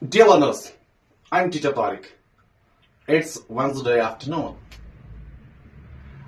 Dear learners, I'm Teacher Tariq. It's Wednesday afternoon.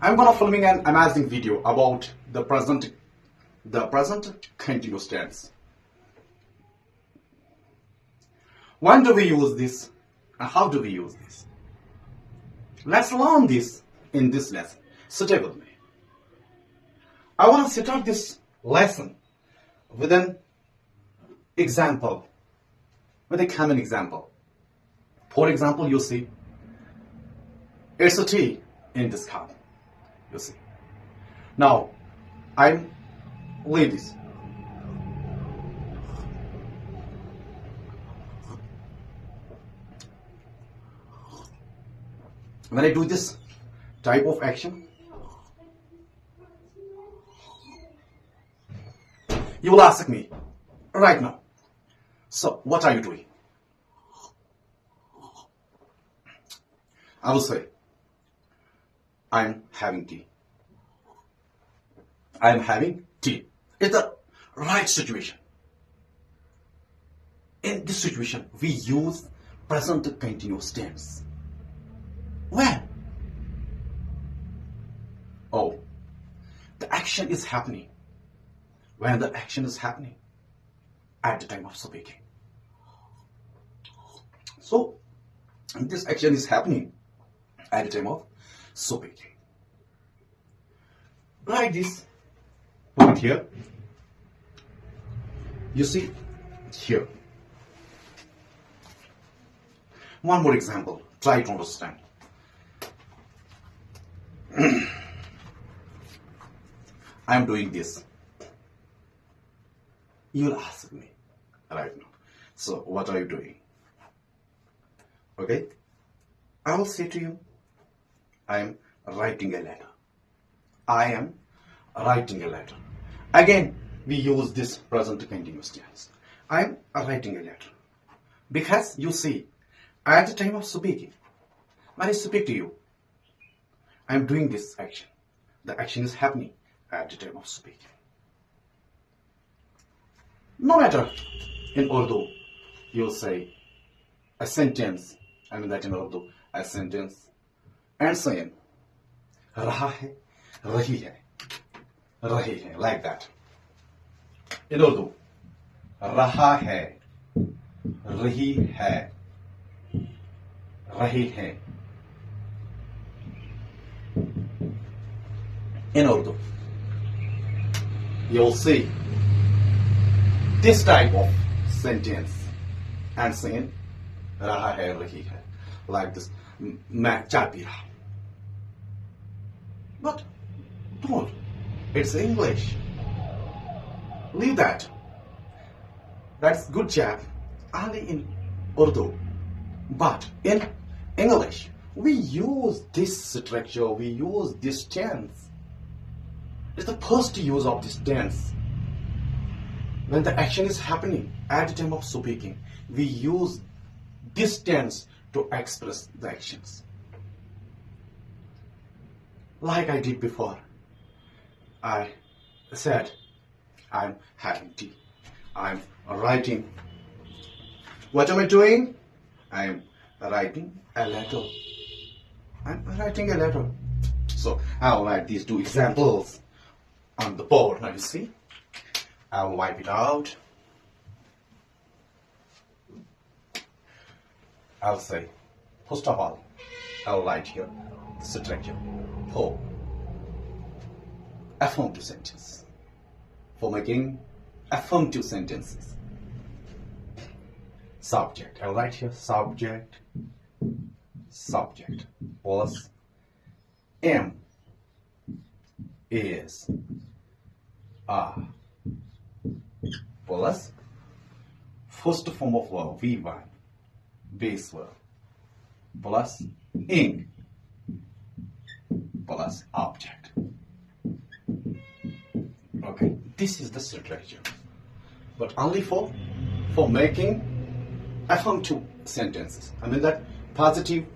I'm gonna filming an amazing video about the present continuous tense. When do we use this and how do we use this? Let's learn this in this lesson. Stay with me. I want to start this lesson with an example, with a common example. For example, you see, it's a tea in this cup. You see. Now, I'm leave this. When I do this type of action, you will ask me right now, so what are you doing? I will say, I'm having tea. I'm having tea. It's the right situation. In this situation, we use present continuous tense. When? Oh, the action is happening. When the action is happening? At the time of speaking. So, this action is happening at the time of speaking. Write this. Put it here. You see, here. One more example. Try to understand. I'm doing this. You'll ask me right now. So, what are you doing? Okay? I will say to you, I am writing a letter. I am writing a letter. Again, we use this present continuous tense. I am writing a letter. Because you see, at the time of speaking, when I speak to you, I am doing this action. The action is happening at the time of speaking. No matter in Urdu, you'll say a sentence. I mean that in Urdu, a sentence. And saying, raha hai, rahi hai, like that. In Urdu, raha hai, rahi hai, rahi hai. In Urdu, you'll see this type of sentence and saying raha hai, rahi hai, like this. मैं चाय P रहा हूं. But don't. It's English. Leave that. That's good chap. Only in Urdu. But in English, we use this structure, we use this tense. It's the first use of this tense. When the action is happening at the time of speaking, we use this tense to express the actions. Like I did before, I said, I'm having tea. I'm writing. What am I doing? I'm writing a letter. I'm writing a letter. So I'll write these two examples on the board. Now you see, I'll wipe it out. I'll say, first of all, I'll write here the structure for affirmative sentence. For making affirmative sentences. Subject. I'll write here subject plus am is are plus first form of verb V1 base verb plus ing plus object. Okay, this is the structure, but only for making affirmative sentences. I mean that positive,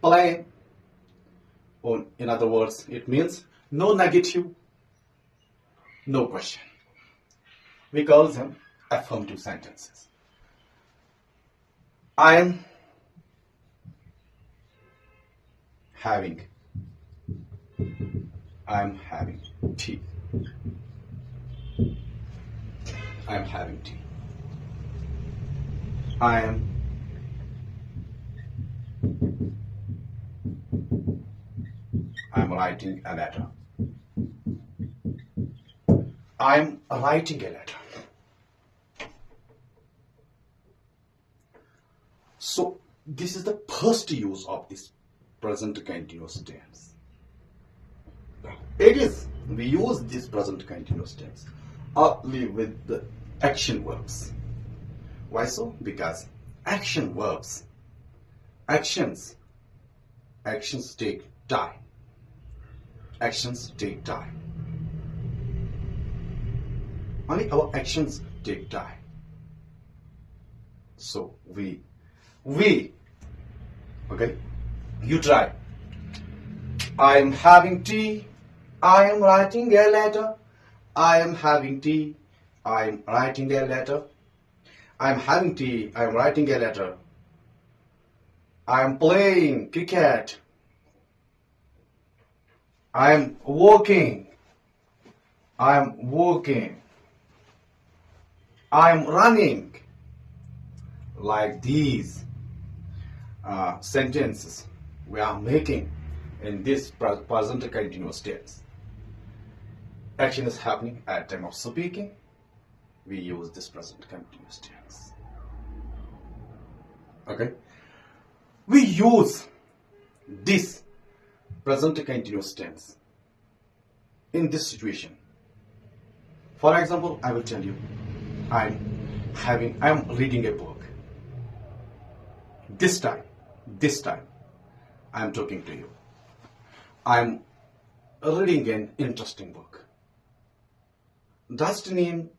plain, or in other words, it means no negative, no question. We call them affirmative sentences. I am having. I am having tea. I am having tea. I am writing a letter. I am writing a letter. So this is the first use of this present continuous tense. It is, we use this present continuous tense only with the action verbs. Why so? Because action verbs, actions take time. Actions take time. Only our actions take time. So we, okay, you try. I am having tea. I am writing a letter. I am having tea. I am writing a letter. I am having tea. I am writing a letter. I am playing cricket. I am walking. I am walking. I am running. Like these sentences we are making in this present continuous tense. Action is happening at time of speaking. We use this present continuous tense. Okay? We use this present continuous tense in this situation. For example, I will tell you, I am reading a book. This time, I am talking to you. I am reading an interesting book. Does it mean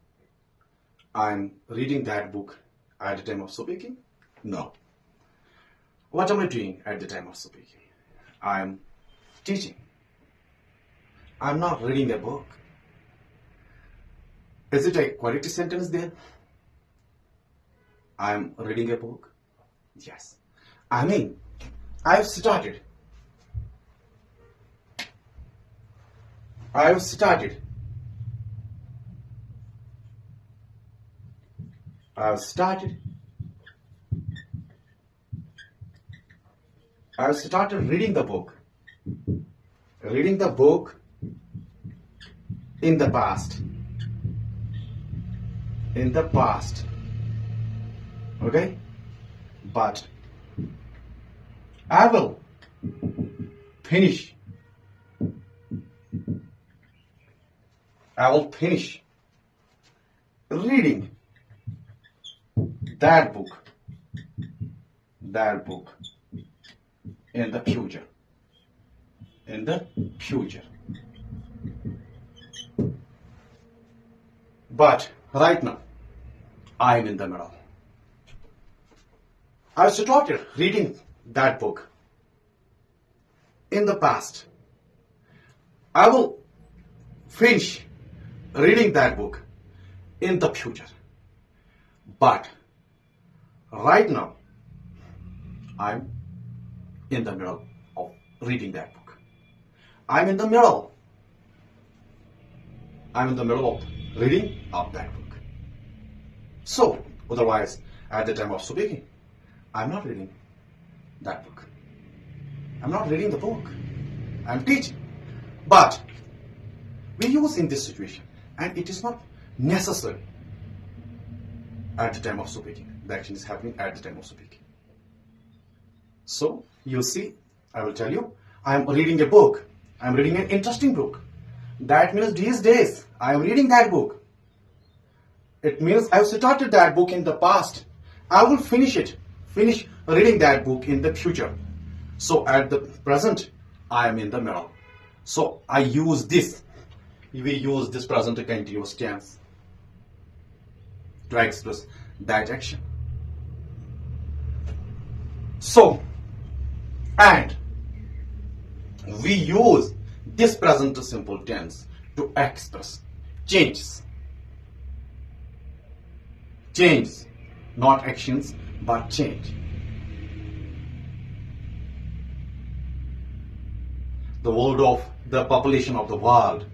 I am reading that book at the time of speaking? No. What am I doing at the time of speaking? I am teaching. I am not reading a book. Is it a quality sentence there? I am reading a book. Yes. I mean, I have started. I have started. I have started. I have started reading the book. Reading the book in the past. In the past. Okay? But I will finish. I will finish reading that book in the future. In the future. But right now, I am in the middle. I started reading that book in the past. I will finish reading that book in the future. But right now, I'm in the middle of reading that book. I'm in the middle. I'm in the middle of reading of that book. So, otherwise, at the time of speaking, I'm not reading that book. I'm not reading the book. I'm teaching. But we use in this situation, and it is not necessary at the time of speaking. The action is happening at the time of speaking. So, you see, I will tell you, I am reading a book. I am reading an interesting book. That means these days, I am reading that book. It means I have started that book in the past. I will finish reading that book in the future. So at the present, I am in the middle. So I use this. We use this present continuous tense to express that action. So, and we use this present simple tense to express changes. Change, not actions, but change. the world of the population of the world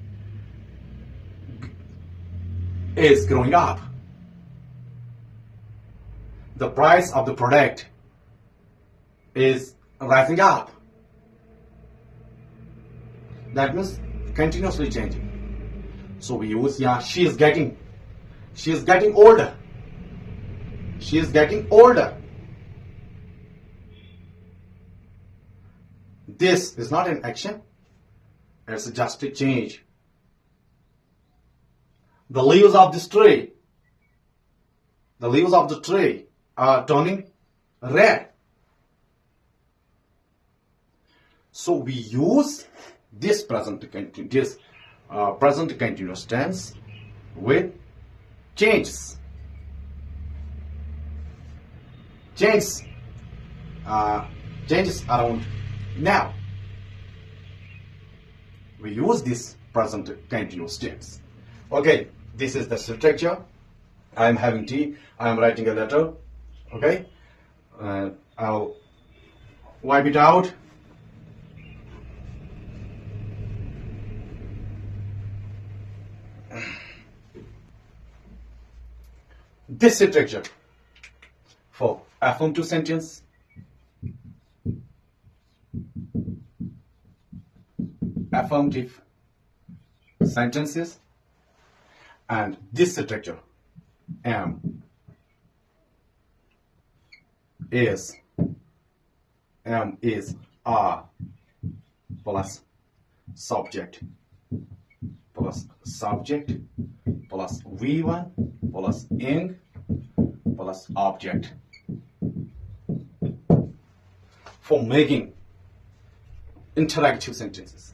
is growing up. The price of the product is rising up. That means continuously changing. So we use, yeah, she is getting older. She is getting older. This is not an action. It's just a change. The leaves of this tree, the leaves of the tree are turning red. So we use this present continuous tense with changes. Changes around now. We use this present continuous tense. Okay, this is the structure. I am having tea. I am writing a letter. Okay, I'll wipe it out. This structure for affirmative sentence, affirmative sentences, and this structure am is are plus subject plus V1 plus ing plus object for making interactive sentences.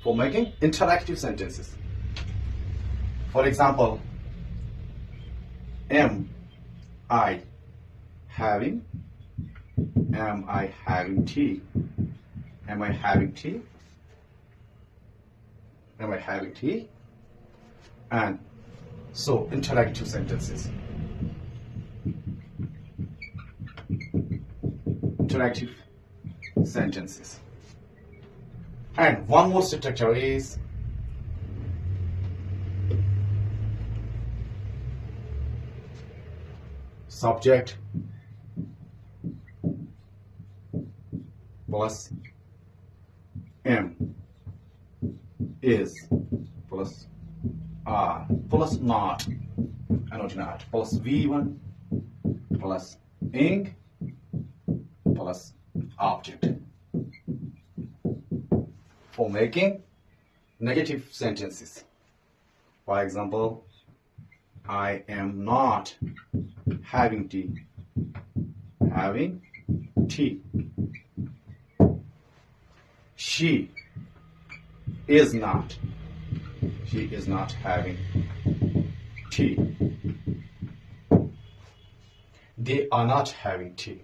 For example, am I having tea? Am I having tea? And so interactive sentences. And one more structure is subject plus am is plus are plus not plus V1 plus ing plus object for making negative sentences. For example, I am not having tea. She is not having tea. They are not having tea.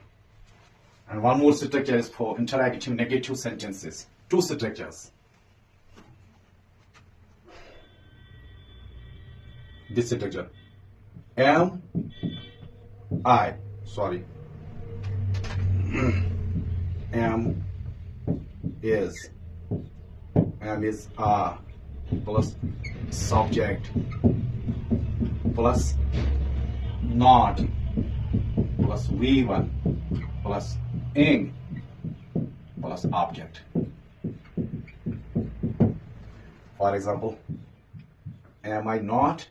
And one more structure is for interrogative negative sentences. Two structures. This structure. Am is are plus subject plus not plus V1 plus ing plus object. For example, am I not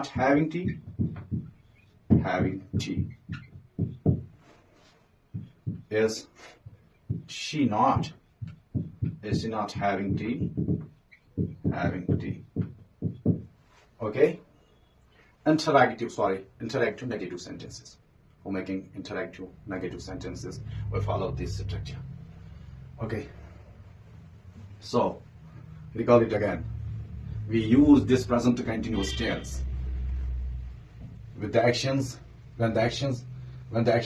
having tea? Is she not having tea? Okay? Interactive negative sentences. For making interactive negative sentences, we follow this structure. Okay? So, recall it again. We use this present continuous tense with the actions when the action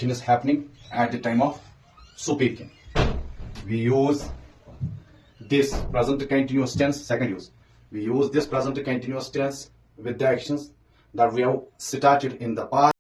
is happening at the time of speaking. We use this present continuous tense. Second use, we use this present continuous tense with the actions that we have started in the past.